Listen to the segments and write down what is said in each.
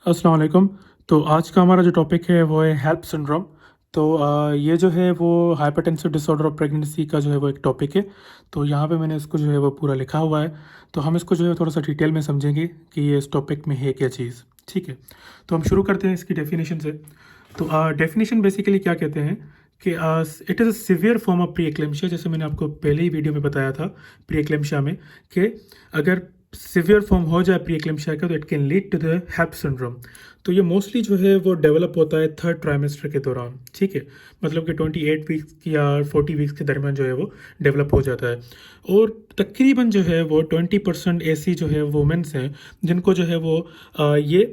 अस्सलाम वालेकुम। तो आज का हमारा जो टॉपिक है वो है हेल्प सिंड्रोम। तो ये जो है वो हाइपरटेंसिव डिसऑर्डर ऑफ प्रेगनेंसी का जो है वो एक टॉपिक है। तो यहाँ पे मैंने इसको जो है वो पूरा लिखा हुआ है। तो हम इसको जो है थोड़ा सा डिटेल में समझेंगे कि ये इस टॉपिक में है क्या चीज़। ठीक है, तो हम शुरू करते हैं इसकी डेफिनेशन से। तो डेफिनेशन बेसिकली क्या कहते हैं कि it is a severe form of pre eclampsia, जैसे मैंने आपको पहले ही वीडियो में बताया था प्री एक्लेम्शिया में, कि अगर सिवियर फॉर्म हो जाए प्री एक्लेम्शिया का तो it can lead to the HELLP syndrome. तो ये मोस्टली जो है वो डेवलप होता है थर्ड ट्राइमेस्टर के दौरान। ठीक है, मतलब कि 28 वीक्स की या 40 वीक्स के दरमियान जो है वो डेवलप हो जाता है। और तकरीबन जो है वो 20% ऐसी जो है वुमेंस हैं जिनको जो है वो ये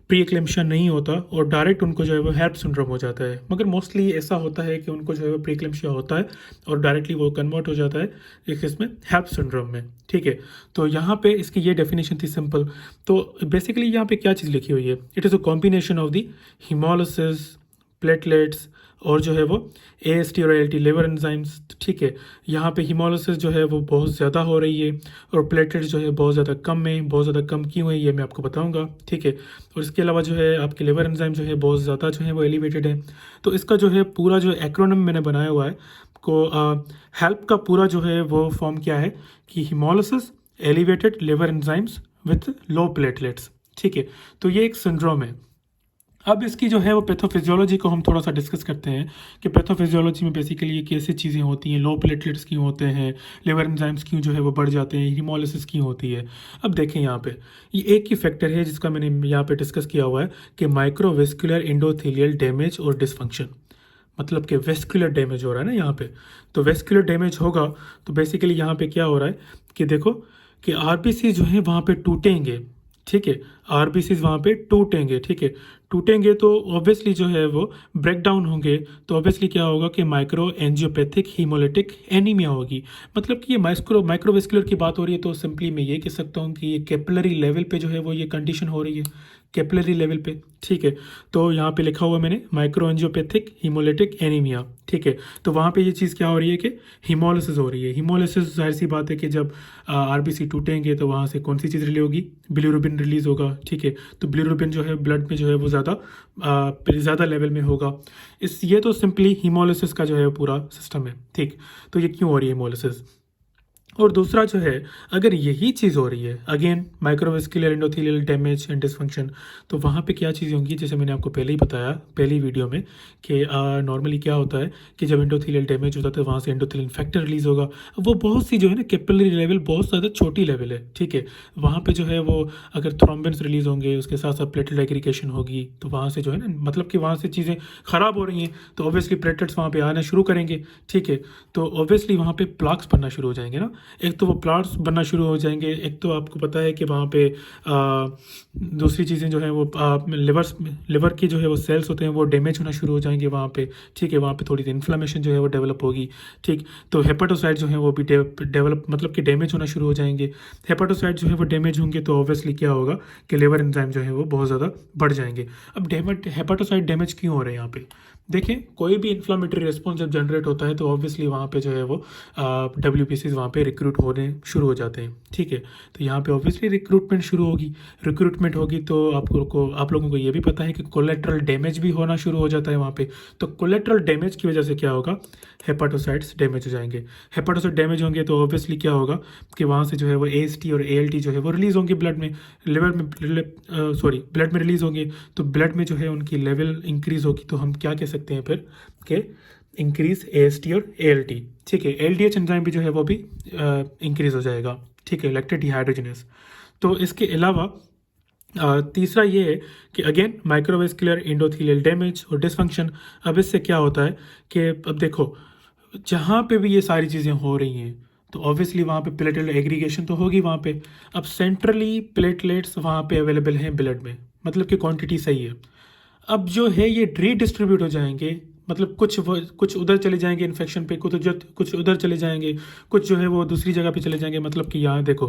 प्री एक्लेम्शिया नहीं होता और डायरेक्ट उनको जो है वो हेल्प सिंड्रोम हो जाता है। मगर मोस्टली ऐसा होता है कि उनको जो है वो प्री एक्लेम्शिया होता है और डायरेक्टली वो कन्वर्ट हो जाता है एक इसमें हेल्प सिंड्रोम में। ठीक है, तो यहाँ पे इसकी ये डेफिनेशन थी सिंपल। तो बेसिकली यहाँ पे क्या चीज़ लिखी हुई है, it is a combination of the haemolysis, platelets और जो है वो AST और ALT लिवर एंजाइम्स। ठीक है, यहाँ पे हिमोलिसिस जो है वो बहुत ज़्यादा हो रही है और प्लेटलेट्स जो है बहुत ज़्यादा कम में, बहुत ज़्यादा कम क्यों है ये मैं आपको बताऊंगा। ठीक है, और इसके अलावा जो है आपके लिवर एंजाइम जो है बहुत ज़्यादा जो है वो एलिवेटेड है। तो इसका जो है पूरा जो एक्रोनिम मैंने बनाया हुआ है को हेल्प का पूरा जो है वो फॉर्म क्या है कि haemolysis, elevated liver enzymes with low platelets. ठीक है, तो ये एक सिंड्रोम है। अब इसकी जो है वो पैथोफिजियोलॉजी को हम थोड़ा सा डिस्कस करते हैं कि पैथोफिजियोलॉजी में बेसिकली ये कैसे चीज़ें होती हैं, लो प्लेटलेट्स क्यों होते हैं, लिवर एंजाइम्स क्यों जो है वो बढ़ जाते हैं, हीमोलिसिस क्यों होती है। अब देखें यहाँ पे ये एक ही फैक्टर है जिसका मैंने यहाँ पे डिस्कस किया हुआ है कि माइक्रोवेस्कुलर एंडोथेलियल डैमेज और डिसफंक्शन। मतलब कि वेस्कुलर डैमेज हो रहा है ना यहाँ पे। तो वेस्कुलर डैमेज होगा तो बेसिकली यहाँ पे क्या हो रहा है कि देखो कि आरबीसी जो है वहाँ पे टूटेंगे। ठीक है, आरबीसीज वहाँ पे टूटेंगे। ठीक है, टूटेंगे तो ऑब्वियसली जो है वो ब्रेक डाउन होंगे। तो ऑब्वियसली क्या होगा कि माइक्रो एंजियोपैथिक हीमोलिटिक एनीमिया होगी। मतलब कि ये माइक्रोवेस्कुलर की बात हो रही है तो सिंपली मैं ये कह सकता हूँ कि ये कैपिलरी लेवल पे जो है वो ये कंडीशन हो रही है, कैपिलरी लेवल पे। ठीक है, तो यहाँ पे लिखा हुआ मैंने माइक्रो एंजियोपैथिक हीमोलिटिक एनीमिया। ठीक है, तो वहाँ पे ये चीज़ क्या हो रही है कि हीमोलिसिस हो रही है। हीमोलिसिस जाहिर सी बात है कि जब आरबीसी टूटेंगे तो वहाँ से कौन सी चीज़ रिलीज होगी, बिलिरुबिन रिलीज़ होगा। ठीक है, तो बिलिरुबिन जो है ब्लड में जो है वो ज़्यादा लेवल में होगा। ये तो सिंपली हीमोलिसिस का जो है पूरा सिस्टम है। ठीक, तो ये क्यों हो रही है हीमोलिसिस। और दूसरा जो है, अगर यही चीज़ हो रही है again microvascular endothelial damage and dysfunction, तो वहाँ पे क्या चीज़ें होंगी, जैसे मैंने आपको पहले ही बताया पहली वीडियो में कि नॉर्मली क्या होता है कि जब एंडोथेलियल डैमेज होता है तो वहाँ से एंडोथेलियल फैक्टर रिलीज़ होगा। वो बहुत सी जो है ना कैपिलरी लेवल बहुत ज़्यादा छोटी लेवल है। ठीक है, वहाँ पे जो है वो अगर थ्रोम्बिन्स रिलीज़ होंगे उसके साथ साथ प्लेटलेट एग्रीगेशन होगी तो वहाँ से जो है ना मतलब कि वहाँ से चीज़ें ख़राब हो रही हैं तो ऑब्वियसली प्लेटलेट्स वहाँ पे आना शुरू करेंगे। ठीक है, तो ऑब्वियसली वहाँ पे प्लाक्स बनना शुरू हो जाएंगे ना। एक तो वो प्लाट्स बनना शुरू हो जाएंगे, एक तो आपको पता है कि वहाँ पे दूसरी चीज़ें जो है वो लिवर की जो है वो सेल्स होते हैं वो डैमेज होना शुरू हो जाएंगे वहाँ पे। ठीक है, वहाँ पे थोड़ी सी इन्फ्लेमेशन जो है वो डेवलप होगी। ठीक, तो हेपाटोसाइट जो है वो भी डेवलप मतलब कि डैमेज होना शुरू हो जाएंगे। हेपाटोसाइट जो है वो डैमेज होंगे तो ऑब्वियसली क्या होगा कि लिवर एंजाइम जो है वो बहुत ज़्यादा बढ़ जाएंगे। अब हेपाटोसाइट डैमेज क्यों हो रहे हैं यहाँ पे, देखें कोई भी इन्फ्लामेटरी रिस्पॉन्स जब जनरेट होता है तो ऑब्वियसली वहाँ पे जो है वो WPCs वहाँ पे रिक्रूट होने शुरू हो जाते हैं। ठीक है, तो यहाँ पे ऑब्वियसली रिक्रूटमेंट शुरू होगी। रिक्रूटमेंट होगी तो आप लोगों को ये भी पता है कि कोलेट्रल डैमेज भी होना शुरू हो जाता है वहाँ पे। तो कोलेट्रल डैमेज की वजह से क्या होगा, हेपाटोसाइट्स डैमेज हो जाएंगे। हेपाटोसाइट डैमेज होंगे तो ऑब्वियसली क्या होगा कि वहाँ से जो है वो AST और ALT जो है वो रिलीज़ होंगे ब्लड में, लिवर में ब्लड में रिलीज़ होंगे। तो ब्लड में जो है उनकी लेवल इंक्रीज़ होगी तो हम क्या कह सकते हैं फिर कि इंक्रीज AST और ALT। ठीक है, LDH एंजाइम भी जो है वो भी इंक्रीज हो जाएगा। ठीक है, लैक्टेट डिहाइड्रोजनेस। तो इसके अलावा तीसरा ये है कि अगेन माइक्रोवेस्कुलर एंडोथेलियल डैमेज और डिसफंक्शन। अब इससे क्या होता है कि अब देखो जहाँ पे भी ये सारी चीज़ें हो रही हैं तो ऑब्वियसली वहाँ पे प्लेटलेट एग्रीगेशन तो होगी वहाँ पे। अब सेंट्रली प्लेटलेट्स वहाँ पे अवेलेबल हैं ब्लड में, मतलब कि क्वांटिटी सही है। अब जो है ये रीडिस्ट्रीब्यूट हो जाएंगे, मतलब कुछ उधर चले जाएंगे इन्फेक्शन पे, कुछ उधर चले जाएंगे, कुछ जो है वो दूसरी जगह पे चले जाएंगे। मतलब कि यहाँ देखो,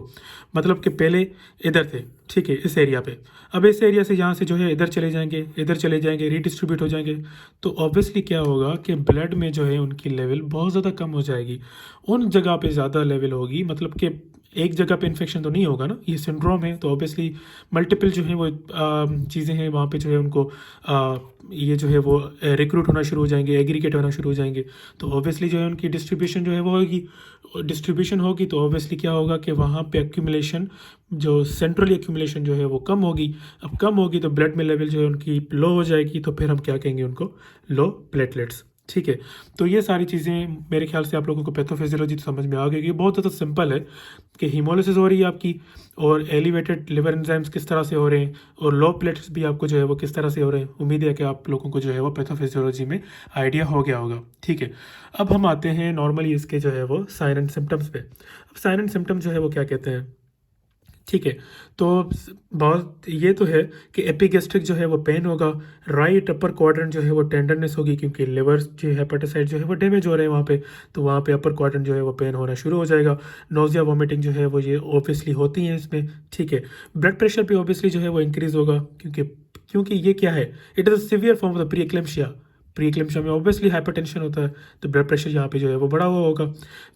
मतलब कि पहले इधर थे। ठीक है, इस एरिया पे, अब इस एरिया से यहाँ से जो है इधर चले जाएंगे रीडिस्ट्रीब्यूट हो जाएंगे। तो ऑब्वियसली क्या होगा कि ब्लड में जो है उनकी लेवल बहुत ज़्यादा कम हो जाएगी, उन जगह पे ज़्यादा लेवल होगी। मतलब कि एक जगह पे इन्फेक्शन तो नहीं होगा ना, ये सिंड्रोम है तो ऑब्वियसली मल्टीपल जो है वो चीज़ें हैं वहाँ पे जो है उनको ये जो है वो रिक्रूट होना शुरू हो जाएंगे, एग्रीगेट होना शुरू हो जाएंगे। तो ऑब्वियसली जो है उनकी डिस्ट्रीब्यूशन जो है वो होगी, डिस्ट्रीब्यूशन होगी तो ऑब्वियसली क्या होगा कि वहाँ पे एक्यूमुलेशन, जो सेंट्रल एक्यूमुलेशन जो है वो कम होगी। अब कम होगी तो ब्लड में लेवल जो है उनकी लो हो जाएगी, तो फिर हम क्या कहेंगे उनको, लो प्लेटलेट्स। ठीक है, तो ये सारी चीज़ें मेरे ख्याल से आप लोगों को पैथोफिजियोलॉजी तो समझ में आ गई। ये बहुत ज़्यादा सिंपल है कि हीमोलिसिस हो रही है आपकी, और एलिवेटेड लिवर एंजाइम्स किस तरह से हो रहे हैं, और लो प्लेटलेट्स भी आपको जो है वो किस तरह से हो रहे हैं। उम्मीद है कि आप लोगों को जो है वो पैथोफिजियोलॉजी में आइडिया हो गया होगा। ठीक है, अब हम आते हैं नॉर्मली इसके जो है वो साइन एंड सिम्टम्स पे। अब साइन एंड सिम्टम्स जो है वो क्या कहते हैं, ठीक है। तो बहुत ये तो है कि एपिगेस्ट्रिक जो है वो पेन होगा, राइट अपर क्वाड्रेंट जो है वो टेंडरनेस होगी, क्योंकि लिवर जो हेपेटोसाइट जो है वो डैमेज हो रहे हैं वहाँ पे, तो वहाँ पे अपर क्वाड्रेंट जो है वो पेन होना शुरू हो जाएगा। नोजिया वॉमिटिंग जो है वो ये ऑब्वियसली होती हैं इसमें। ठीक है, ब्लड प्रेशर भी ऑब्वियसली जो है वो इंक्रीज़ होगा, क्योंकि क्योंकि ये क्या है, it is a severe form of the pre eclampsia. Pre eclampsia में ऑब्वियसली हाइपरटेंशन होता है, तो ब्लड प्रेशर यहाँ पे जो है वो बढ़ा हुआ होगा।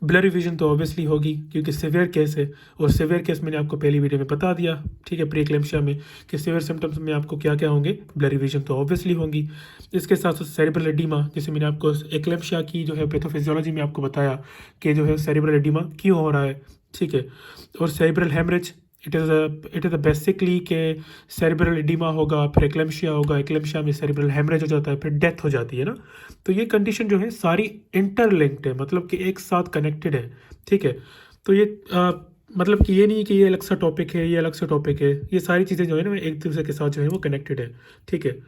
ब्लरी विजन तो ऑब्वियसली होगी, क्योंकि सीवियर केस है, और सीवियर केस मैंने आपको पहली वीडियो में बता दिया, ठीक है, प्री एक्लेम्शिया में कि सीवियर सिम्टम्स में आपको क्या क्या होंगे, ब्लरी विजन तो ऑब्वियसली होंगी। इसके साथ साथ सेरिब्रल एडिमा, जैसे मैंने आपको एक्लेम्शिया की जो है पैथोफिजियोलॉजी में आपको बताया कि जो है सेरिब्रल एडिमा क्यों हो रहा है। ठीक है, और cerebral haemorrhage, it is basically के सेरिब्रल एडिमा होगा, फिर एक्लेम्शिया होगा, एक्लेम्शिया में सेरिब्रल हेमरेज हो जाता है, फिर डेथ हो जाती है ना। तो ये कंडीशन जो है सारी इंटरलिंक्ड है, मतलब कि एक साथ कनेक्टेड है। ठीक है, तो ये मतलब कि ये नहीं कि ये अलग सा टॉपिक है, ये अलग सा टॉपिक है, ये सारी चीज़ें जो है ना एक दूसरे के साथ जो है वो कनेक्टेड है। ठीक है,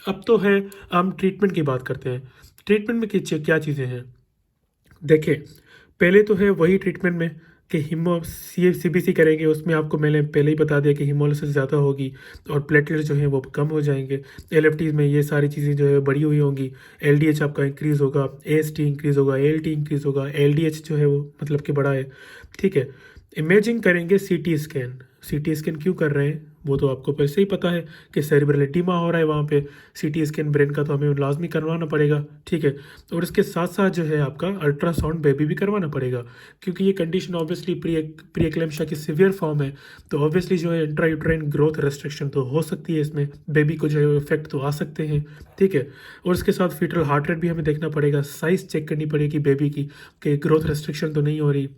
अब तो है हम ट्रीटमेंट की बात करते हैं। ट्रीटमेंट में क्या चीज़ें हैं, देखिए पहले तो है वही ट्रीटमेंट में कि CBC करेंगे, उसमें आपको मैंने पहले ही बता दिया कि हीमोलिसिस ज़्यादा होगी और प्लेटलेट्स जो हैं वो कम हो जाएंगे। LFTs में ये सारी चीज़ें जो है बड़ी हुई होंगी, LDH आपका इंक्रीज़ होगा, AST इंक्रीज़ होगा, ALT इंक्रीज़ होगा, LDH जो है वो मतलब कि बड़ा है। ठीक है, इमेजिंग करेंगे CT स्कैन। CT स्कैन क्यों कर रहे हैं वो तो आपको पहले से ही पता है कि सेरिब्रल एडिमा हो रहा है वहाँ पे, CT स्कैन ब्रेन का तो हमें लाजमी करवाना पड़ेगा। ठीक है, और इसके साथ साथ जो है आपका अल्ट्रासाउंड बेबी भी करवाना पड़ेगा, क्योंकि ये कंडीशन ऑब्वियसली प्री एक्लेम्शिया की सीवियर फॉर्म है, तो ऑब्वियसली जो है इंट्रायूट्राइन ग्रोथ रेस्ट्रिक्शन तो हो सकती है इसमें, बेबी को जो है इफेक्ट तो आ सकते हैं। ठीक है, और इसके साथ फीटल हार्ट रेट भी हमें देखना पड़ेगा, साइज़ चेक करनी पड़ेगी बेबी की कि ग्रोथ रेस्ट्रिक्शन तो नहीं हो रही।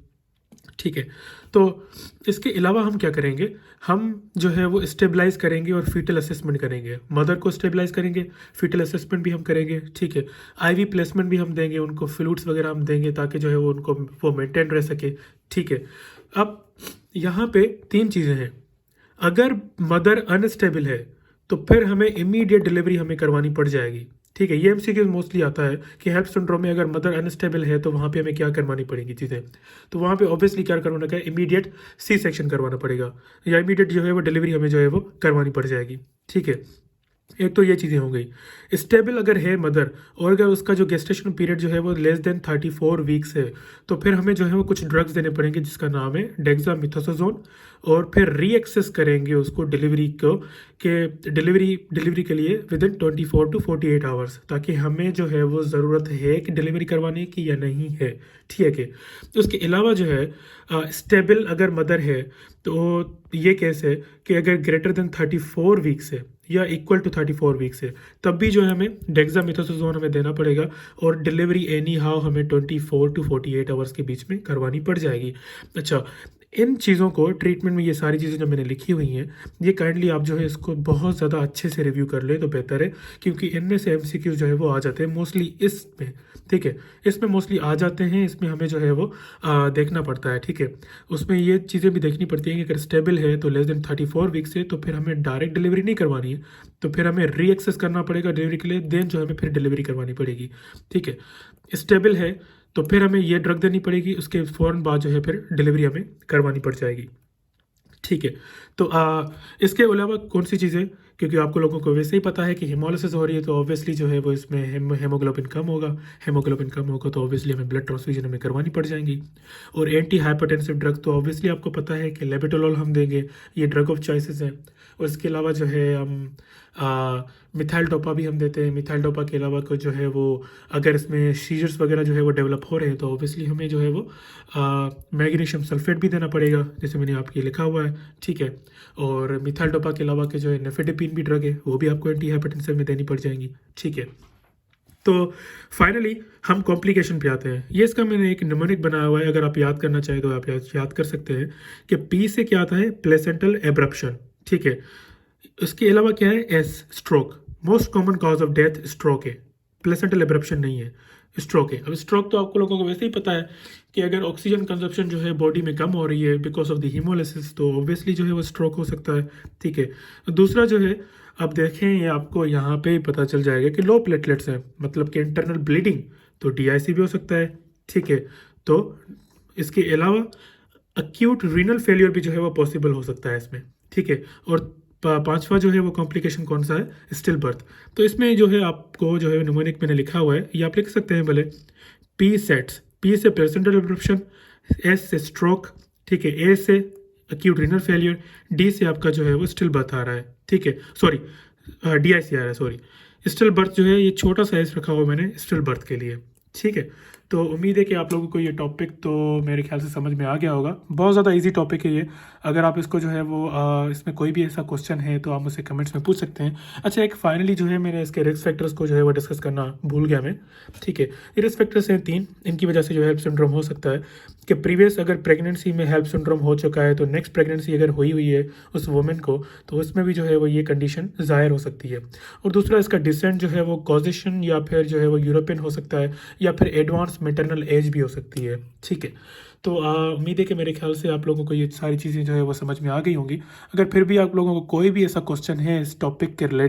ठीक है, तो इसके अलावा हम क्या करेंगे, हम जो है वो स्टेबलाइज करेंगे और फीटल असेसमेंट करेंगे, मदर को स्टेबलाइज करेंगे, फीटल असेसमेंट भी हम करेंगे। ठीक है, IV प्लेसमेंट भी हम देंगे, उनको फ्लूइड्स वगैरह हम देंगे ताकि जो है वो उनको वो मेंटेन रह सके। ठीक है, अब यहाँ पे 3 चीज़ें हैं। अगर मदर अनस्टेबल है तो फिर हमें इमीडिएट डिलीवरी हमें करवानी पड़ जाएगी। ठीक है, ये MCQ मोस्टली आता है कि हेल्प सिंड्रोम में अगर मदर अनस्टेबल है तो वहाँ पे हमें क्या करवानी पड़ेगी चीज़ें, तो वहाँ पे ऑब्वियसली क्या करवाना है, इमीडिएट C-सेक्शन करवाना पड़ेगा, या इमीडिएट जो है वो डिलीवरी हमें जो है वो करवानी पड़ जाएगी। ठीक है, एक तो ये चीज़ें हो गई। स्टेबल अगर है मदर और अगर उसका जो गेस्टेशन पीरियड जो है वो लेस देन 34 वीक्स है, तो फिर हमें जो है वो कुछ ड्रग्स देने पड़ेंगे जिसका नाम है डेक्सामेथासोन, और फिर रीएक्सेस करेंगे उसको डिलीवरी को, कि डिलीवरी के लिए विद इन 24 to 48 आवर्स, ताकि हमें जो है वो ज़रूरत है कि डिलीवरी करवाने की या नहीं है। ठीक है, उसके अलावा जो है स्टेबल अगर मदर है तो ये केस है कि अगर ग्रेटर देन 34 वीक्स है या इक्वल टू 34 वीक्स है, तब भी जो है हमें डेक्सामेथासोन हमें देना पड़ेगा, और डिलीवरी एनी हाउ हमें 24 to 48 आवर्स के बीच में करवानी पड़ जाएगी। अच्छा, इन चीज़ों को ट्रीटमेंट में ये सारी चीज़ें जो मैंने लिखी हुई हैं, ये काइंडली आप जो है इसको बहुत ज़्यादा अच्छे से रिव्यू कर ले तो बेहतर है, क्योंकि इनमें से MCQ जो है वो आ जाते हैं मोस्टली इसमें। ठीक है, इसमें मोस्टली आ जाते हैं, इसमें हमें जो है वो देखना पड़ता है। ठीक है, उसमें ये चीज़ें भी देखनी पड़ती हैं कि अगर स्टेबल है तो लेस देन 34 वीक्स है, तो फिर हमें डायरेक्ट डिलीवरी नहीं करवानी है, तो फिर हमें रीएक्सेस करना पड़ेगा डिलीवरी के लिए, देन जो हमें फिर डिलीवरी करवानी पड़ेगी। ठीक है, स्टेबल है तो फिर हमें ये ड्रग देनी पड़ेगी, उसके फ़ौरन बाद जो है फिर डिलीवरी हमें करवानी पड़ जाएगी। ठीक है, तो इसके अलावा कौन सी चीज़ें क्योंकि आपको लोगों को वैसे ही पता है कि हेमोलिसिस हो रही है, तो ऑब्वियसली जो है वो इसमें हेमोग्लोबिन कम होगा। हेमोग्लोबिन कम होगा तो ऑब्वियसली हमें ब्लड ट्रांसफ्यूजन हमें करवानी पड़ जाएंगी। और एंटी हाइपरटेंसिव ड्रग तो ऑब्वियसली आपको पता है कि लेबेटोलॉल हम देंगे, ये ड्रग ऑफ चॉइसेस है। और इसके अलावा जो है हम मिथाइल डोपा भी हम देते हैं। मिथाइल डोपा के अलावा को जो है वो अगर इसमें सीजर्स वगैरह जो है वो डेवलप हो रहे हैं तो ऑब्वियसली हमें जो है वो मैग्नीशियम सल्फेट भी देना पड़ेगा, जैसे मैंने आपके लिखा हुआ है, ठीक है। और मिथाइल डोपा के अलावा के जो है नेफेडेपिन भी ड्रग है, वो भी आपको एंटी हाइपरटेंसिव में देनी पड़ जाएंगी, ठीक है। तो फाइनली हम कॉम्प्लिकेशन पे आते हैं। ये इसका मैंने एक निमोनिक बनाया हुआ है, अगर आप याद करना चाहें तो आप याद कर सकते हैं कि पी से क्या आता है, प्लेसेंटल एब्रप्शन, ठीक है। इसके अलावा क्या है, S, stroke. Most common cause of death stroke है, प्लेसेंटल एब्रप्शन नहीं है, स्ट्रोक है। अब स्ट्रोक तो आपको लोगों को वैसे ही पता है कि अगर ऑक्सीजन कंजप्शन जो है बॉडी में कम हो रही है बिकॉज ऑफ द हीमोलिसिस, तो ऑब्वियसली जो है वो स्ट्रोक हो सकता है, ठीक है। दूसरा जो है, अब देखें ये आपको यहाँ पे ही पता चल जाएगा कि लो प्लेटलेट्स हैं, मतलब कि इंटरनल ब्लीडिंग, तो डीआईसी भी हो सकता है, ठीक है। तो इसके अलावा अक्यूट रीनल फेलियर भी जो है वो पॉसिबल हो सकता है इसमें, ठीक है। और पांचवा जो है वो कॉम्प्लिकेशन कौन सा है, स्टिल बर्थ। तो इसमें जो है आपको जो है निमोनिक मैंने लिखा हुआ है, ये आप लिख सकते हैं भले। पी सेट्स, पी से प्लेसेंटल एब्रप्शन, एस से स्ट्रोक, ठीक है, ए से अक्यूट रीनल फेलियर, डी से आपका जो है वो स्टिल बर्थ आ रहा है, ठीक है, सॉरी डीआईसी आ रहा है, सॉरी। स्टिल बर्थ जो है ये छोटा सा एस रखा हुआ मैंने स्टिल बर्थ के लिए, ठीक है। तो उम्मीद है कि आप लोगों को ये टॉपिक तो मेरे ख्याल से समझ में आ गया होगा। बहुत ज़्यादा इजी टॉपिक है ये। अगर आप इसको जो है वो इसमें कोई भी ऐसा क्वेश्चन है तो आप मुझसे कमेंट्स में पूछ सकते हैं। अच्छा, एक फाइनली जो है मेरे इसके रिस्क फैक्टर्स को जो है वो डिस्कस करना भूल गया मैं, ठीक है। ये रिस्क फैक्टर्स हैं 3, इनकी वजह से जो हेल्प सिंड्रोम हो सकता है कि प्रीवियस अगर प्रेगनेंसी में हेल्प सिंड्रोम हो चुका है तो नेक्स्ट प्रेगनेंसी अगर हुई है उस वुमेन को, तो उसमें भी जो है वो ये कंडीशन ज़ाहिर हो सकती है। और दूसरा इसका डिसेंट जो है वो कॉजेशन या फिर जो है वो यूरोपियन हो सकता है, या फिर एडवांस मेटरनल एज भी हो सकती है, ठीक है। तो उम्मीद है कि मेरे ख्याल से आप लोगों को ये सारी चीज़ें जो है वो समझ में आ गई होंगी। अगर फिर भी आप लोगों को कोई भी ऐसा क्वेश्चन है इस टॉपिक के रिलेटेड